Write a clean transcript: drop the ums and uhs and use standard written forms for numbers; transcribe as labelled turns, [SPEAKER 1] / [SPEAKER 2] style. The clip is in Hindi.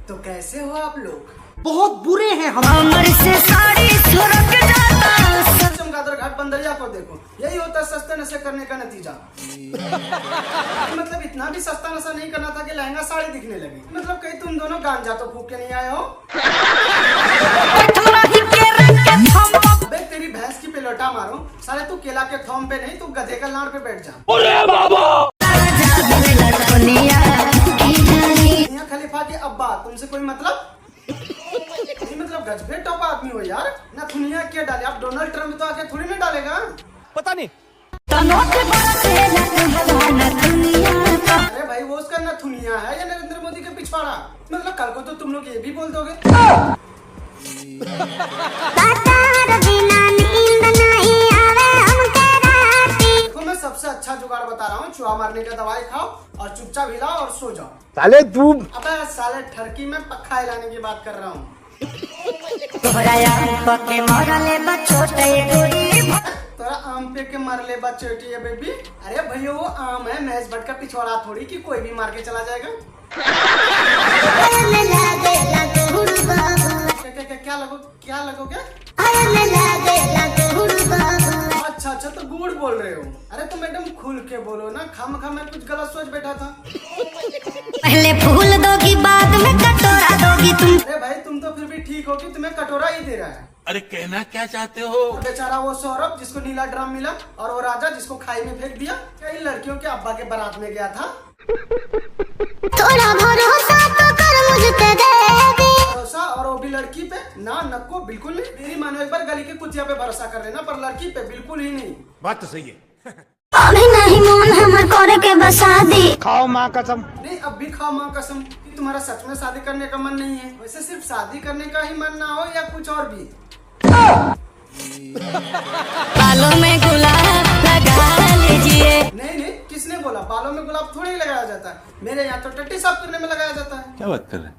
[SPEAKER 1] तो कैसे हो आप लोग?
[SPEAKER 2] बहुत बुरे हैं हम।
[SPEAKER 3] से साड़ी सुरक जाता।
[SPEAKER 1] चमगादड़ घाट बंदरिया को देखो, यही होता है सस्ते नशे करने का नतीजा। मतलब इतना भी सस्ता नशा नहीं करना था कि लहंगा साड़ी दिखने लगी। मतलब कहीं तुम दोनों गांजा तो फूक के नहीं आए हो? बे तेरी भैंस की पेलोटा मारो साले, तू केला के थोम पे नहीं, तू गधे का लाड़ पे बैठ जा। मियां खलीफा के अब्बा, तुमसे कोई मतलब? मतलब गजबे टॉप आदमी हो यार। ना दुनिया क्या डाले, आप डोनाल्ड ट्रम्प तो आके थोड़ी ना डालेगा।
[SPEAKER 2] पता नहीं।
[SPEAKER 1] अरे भाई वो उसका नथुनिया है या नरेंद्र मोदी का पिछवाड़ा? मतलब कल को तो तुम लोग ये भी बोल दोगे। देखो मैं सबसे अच्छा जुगाड़ बता रहा हूँ, चूहा मारने का दवाई खाओ और चुपचाप हिलाओ और सो जाओ।
[SPEAKER 2] साले तू।
[SPEAKER 1] अबे साले ठरकी में पक्का हिलाने की बात कर रहा हूँ। तोरा आम पे के मर ले बच्चोटी है बेबी। अरे भैया वो आम है, महज भट्ट का पिछवाड़ा थोड़ी कि कोई भी मार के चला जाएगा। क्या लगोगे? अच्छा तो गुड़ बोल रहे हो। अरे तो मैडम खुल के बोलो ना, खामखा मैं कुछ गलत सोच बैठा था।
[SPEAKER 3] पहले फूल दोगी बाद में कटोरा दोगी तुम।
[SPEAKER 1] अरे भाई तुम तो फिर भी ठीक हो कि तुम्हें कटोरा ही दे रहा है।
[SPEAKER 4] अरे कहना क्या चाहते हो?
[SPEAKER 1] बेचारा वो सौरभ जिसको नीला ड्राम मिला और वो राजा जिसको खाई में फेंक दिया। कई लड़कियों के अब्बा के बारात में गया था।
[SPEAKER 3] थोड़ा भरोसा तो कर मुझ पे देवी।
[SPEAKER 1] भरोसा और वो भी लड़की पे? ना नको बिल्कुल नहीं। मेरी मानो एक बार गली के कुतिया पे भरोसा कर लेना, पर लड़की पे बिल्कुल ही नहीं।
[SPEAKER 4] बात तो सही है।
[SPEAKER 3] अभी नहीं मन हमर करे के बसा दी।
[SPEAKER 2] खाओ माँ कसम।
[SPEAKER 1] नहीं अब भी खाओ माँ कसम कि तुम्हारा सच में शादी करने का मन नहीं है। वैसे सिर्फ शादी करने का ही मन ना हो या कुछ और भी?
[SPEAKER 3] बालों में गुलाब लगा लीजिए।
[SPEAKER 1] नहीं किसने बोला? बालों में गुलाब थोड़ी लगाया जाता है। मेरे यहाँ तो टट्टी साफ करने में लगाया जाता है।
[SPEAKER 4] क्या बात कर रहे हैं?